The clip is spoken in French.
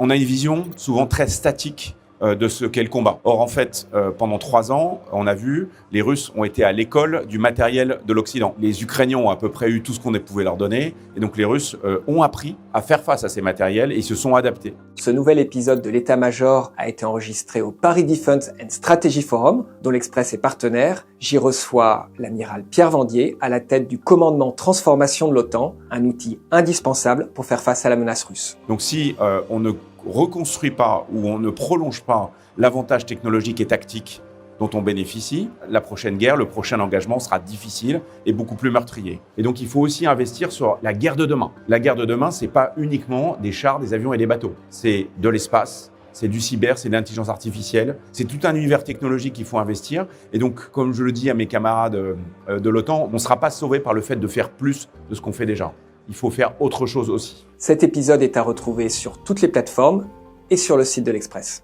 On a une vision souvent très statique de ce qu'est le combat. Or, en fait, pendant 3 ans, on a vu, les Russes ont été à l'école du matériel de l'Occident. Les Ukrainiens ont à peu près eu tout ce qu'on pouvait leur donner, et donc les Russes ont appris à faire face à ces matériels et ils se sont adaptés. Ce nouvel épisode de l'État-major a été enregistré au Paris Defense and Strategy Forum, dont l'Express est partenaire. J'y reçois l'amiral Pierre Vendier à la tête du commandement transformation de l'OTAN, un outil indispensable pour faire face à la menace russe. Donc si on ne reconstruit pas ou on ne prolonge pas l'avantage technologique et tactique dont on bénéficie, la prochaine guerre, le prochain engagement sera difficile et beaucoup plus meurtrier. Et donc il faut aussi investir sur la guerre de demain. La guerre de demain, c'est pas uniquement des chars, des avions et des bateaux. C'est de l'espace, c'est du cyber, c'est de l'intelligence artificielle, c'est tout un univers technologique qu'il faut investir. Et donc, comme je le dis à mes camarades de l'OTAN, on ne sera pas sauvé par le fait de faire plus de ce qu'on fait déjà. Il faut faire autre chose aussi. Cet épisode est à retrouver sur toutes les plateformes et sur le site de l'Express.